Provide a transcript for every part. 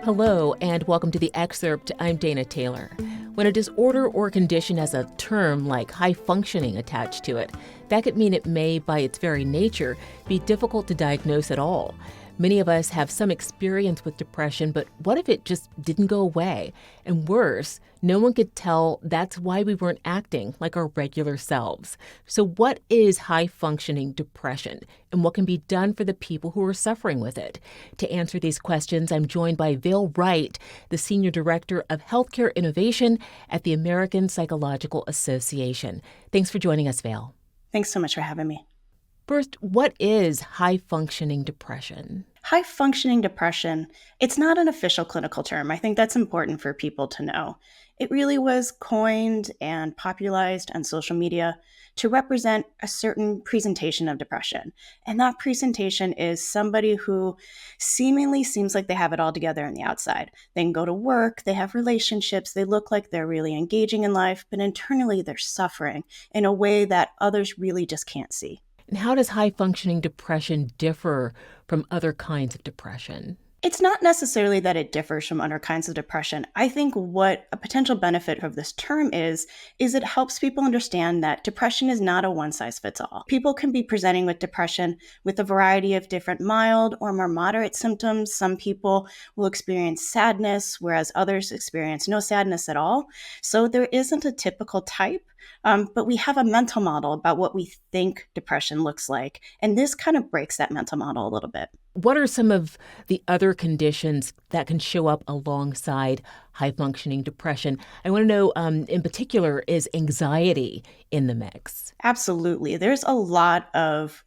Hello, and welcome to the Excerpt. I'm Dana Taylor. When a disorder or condition has a term like high functioning attached to it, that could mean it may, by its very nature, be difficult to diagnose at all. Many of us have some experience with depression, but what if it just didn't go away? And worse, no one could tell that's why we weren't acting like our regular selves. So what is high-functioning depression, and what can be done for the people who are suffering with it? To answer these questions, I'm joined by Vale Wright, the Senior Director of Healthcare Innovation at the American Psychological Association. Thanks for joining us, Vale. Thanks so much for having me. First, what is high-functioning depression? High-functioning depression, it's not an official clinical term. I think that's important for people to know. It really was coined and popularized on social media to represent a certain presentation of depression. And that presentation is somebody who seemingly seems like they have it all together on the outside. They can go to work, they have relationships, they look like they're really engaging in life, but internally they're suffering in a way that others really just can't see. And how does high-functioning depression differ from other kinds of depression? It's not necessarily that it differs from other kinds of depression. I think what a potential benefit of this term is it helps people understand that depression is not a one-size-fits-all. People can be presenting with depression with a variety of different mild or more moderate symptoms. Some people will experience sadness, whereas others experience no sadness at all. So there isn't a typical type. But we have a mental model about what we think depression looks like. And this kind of breaks that mental model a little bit. What are some of the other conditions that can show up alongside high-functioning depression? I want to know, in particular, is anxiety in the mix? Absolutely. There's a lot of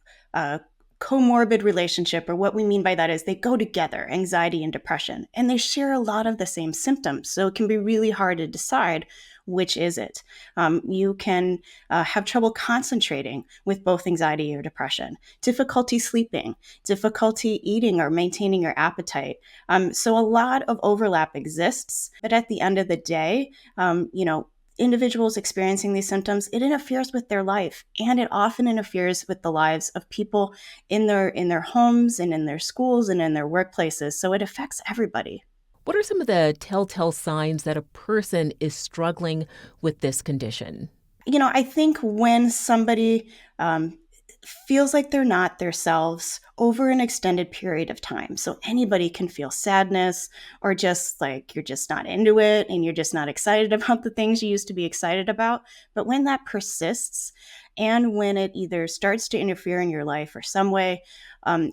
comorbid relationship, or what we mean by that is they go together, anxiety and depression, and they share a lot of the same symptoms. So it can be really hard to decide which is it. You can have trouble concentrating with both anxiety or depression, difficulty sleeping, difficulty eating or maintaining your appetite. So a lot of overlap exists, but at the end of the day, individuals experiencing these symptoms, it interferes with their life, and it often interferes with the lives of people in their homes and in their schools and in their workplaces. So it affects everybody. What are some of the telltale signs that a person is struggling with this condition? I think when somebody feels like they're not themselves over an extended period of time. So anybody can feel sadness, or just like you're just not into it and you're just not excited about the things you used to be excited about. But when that persists, and when it either starts to interfere in your life or some way,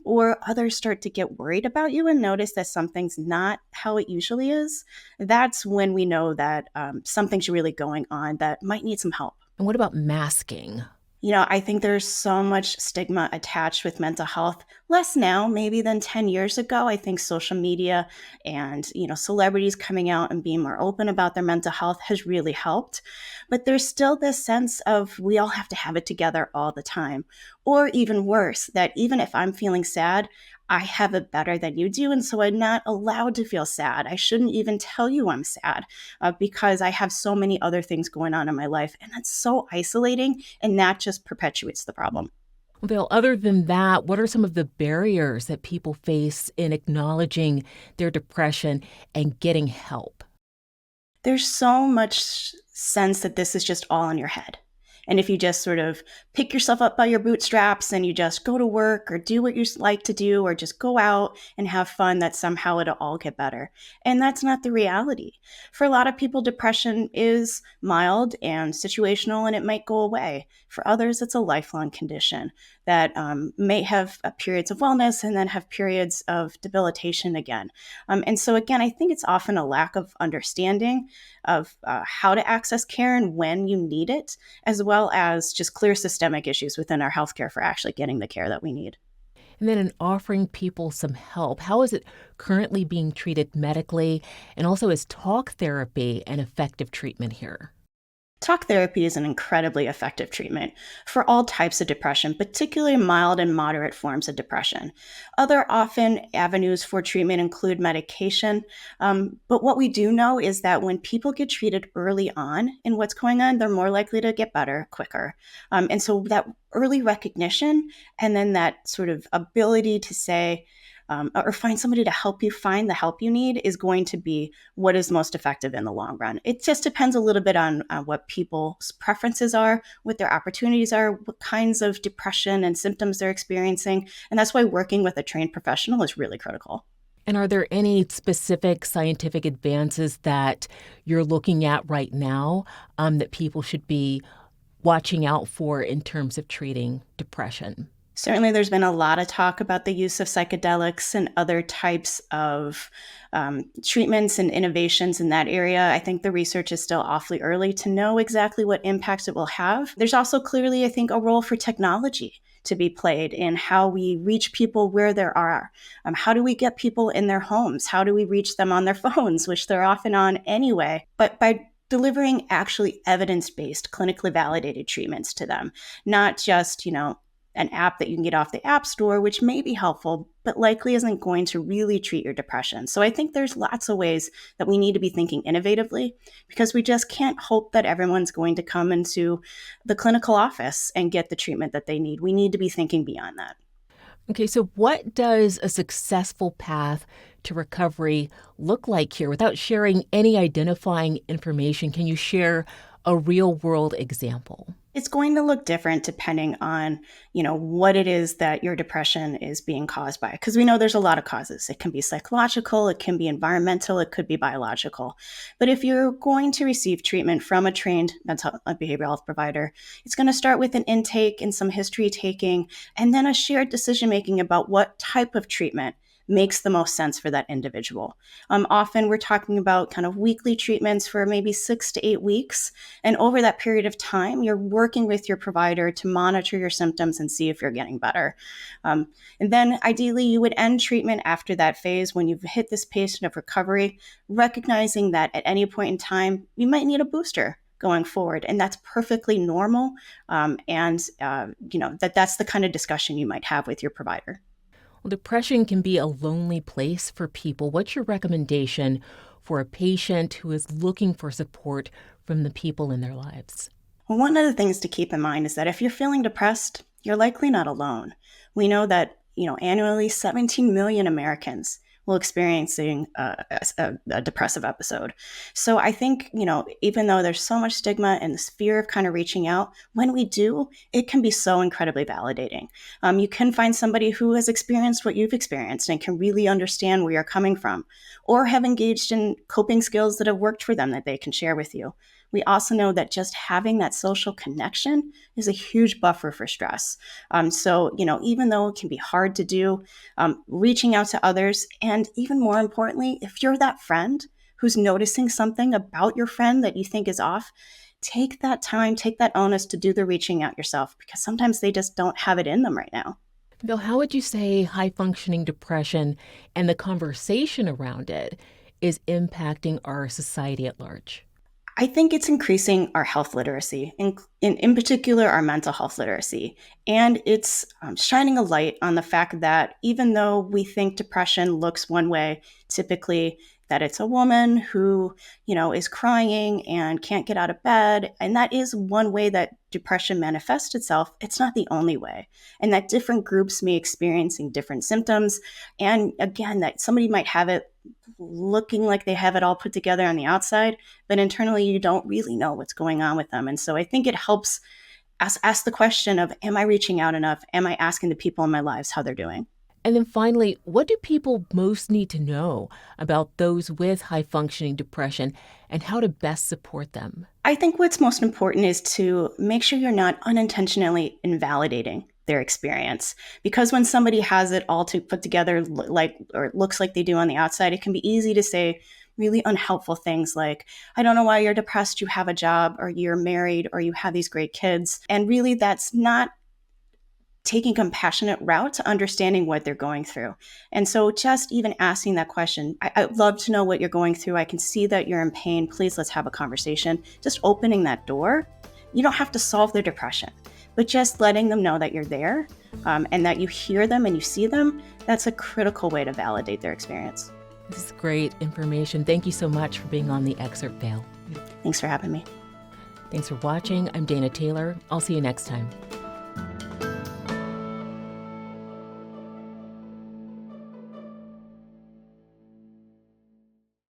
or others start to get worried about you and notice that something's not how it usually is, that's when we know that something's really going on that might need some help. And what about masking? I think there's so much stigma attached with mental health, less now maybe than 10 years ago. I think social media and, celebrities coming out and being more open about their mental health has really helped. But there's still this sense of we all have to have it together all the time. Or even worse, that even if I'm feeling sad, I have it better than you do, and so I'm not allowed to feel sad. I shouldn't even tell you I'm sad because I have so many other things going on in my life, and that's so isolating, and that just perpetuates the problem. Well, other than that, what are some of the barriers that people face in acknowledging their depression and getting help? There's so much sense that this is just all in your head. And if you just sort of pick yourself up by your bootstraps and you just go to work or do what you like to do or just go out and have fun, that somehow it'll all get better. And that's not the reality. For a lot of people, depression is mild and situational and it might go away. For others, it's a lifelong condition that may have periods of wellness and then have periods of debilitation again. And so again, I think it's often a lack of understanding of how to access care and when you need it, as well as just clear systemic issues within our healthcare for actually getting the care that we need. And then in offering people some help, how is it currently being treated medically? And also, is talk therapy an effective treatment here? Talk therapy is an incredibly effective treatment for all types of depression, particularly mild and moderate forms of depression. Other often avenues for treatment include medication, but what we do know is that when people get treated early on in what's going on, they're more likely to get better quicker. And so that early recognition and then that sort of ability to say, or find somebody to help you find the help you need is going to be what is most effective in the long run. It just depends a little bit on what people's preferences are, what their opportunities are, what kinds of depression and symptoms they're experiencing. And that's why working with a trained professional is really critical. And are there any specific scientific advances that you're looking at right now that people should be watching out for in terms of treating depression? Certainly, there's been a lot of talk about the use of psychedelics and other types of treatments and innovations in that area. I think the research is still awfully early to know exactly what impacts it will have. There's also clearly, I think, a role for technology to be played in how we reach people where they are. How do we get people in their homes? How do we reach them on their phones, which they're often on anyway? But by delivering actually evidence-based, clinically validated treatments to them, not just, an app that you can get off the App Store, which may be helpful, but likely isn't going to really treat your depression. So I think there's lots of ways that we need to be thinking innovatively because we just can't hope that everyone's going to come into the clinical office and get the treatment that they need. We need to be thinking beyond that. Okay, so what does a successful path to recovery look like here? Without sharing any identifying information, can you share a real-world example? It's going to look different depending on, what it is that your depression is being caused by. Because we know there's a lot of causes. It can be psychological, it can be environmental, it could be biological. But if you're going to receive treatment from a trained mental behavioral health provider, it's going to start with an intake and some history taking, and then a shared decision making about what type of treatment makes the most sense for that individual. Often we're talking about kind of weekly treatments for maybe 6 to 8 weeks. And over that period of time, you're working with your provider to monitor your symptoms and see if you're getting better. And then ideally, you would end treatment after that phase when you've hit this pace of recovery, recognizing that at any point in time, you might need a booster going forward. And that's perfectly normal. That's the kind of discussion you might have with your provider. Well, depression can be a lonely place for people. What's your recommendation for a patient who is looking for support from the people in their lives? Well, one of the things to keep in mind is that if you're feeling depressed, you're likely not alone. We know that, annually 17 million Americans will experiencing a depressive episode. So I think, even though there's so much stigma and this fear of kind of reaching out, when we do, it can be so incredibly validating. You can find somebody who has experienced what you've experienced and can really understand where you're coming from, or have engaged in coping skills that have worked for them that they can share with you. We also know that just having that social connection is a huge buffer for stress. So, even though it can be hard to do, reaching out to others, and even more importantly, if you're that friend who's noticing something about your friend that you think is off, take that time, take that onus to do the reaching out yourself, because sometimes they just don't have it in them right now. Bill, how would you say high-functioning depression and the conversation around it is impacting our society at large? I think it's increasing our health literacy, in particular our mental health literacy. And it's shining a light on the fact that even though we think depression looks one way, typically that it's a woman who, is crying and can't get out of bed. And that is one way that depression manifests itself. It's not the only way. And that different groups may experiencing different symptoms. And again, that somebody might have it looking like they have it all put together on the outside, but internally you don't really know what's going on with them. And so I think it helps us ask the question of, am I reaching out enough? Am I asking the people in my lives how they're doing? And then finally, what do people most need to know about those with high-functioning depression and how to best support them? I think what's most important is to make sure you're not unintentionally invalidating their experience. Because when somebody has it all to put together or it looks like they do on the outside, it can be easy to say really unhelpful things like, I don't know why you're depressed, you have a job, or you're married, or you have these great kids. And really that's not taking compassionate route to understanding what they're going through. And so just even asking that question, I'd love to know what you're going through. I can see that you're in pain. Please, let's have a conversation. Just opening that door. You don't have to solve their depression, but just letting them know that you're there and that you hear them and you see them. That's a critical way to validate their experience. This is great information. Thank you so much for being on the Excerpt, Vale. Thanks for having me. Thanks for watching. I'm Dana Taylor. I'll see you next time.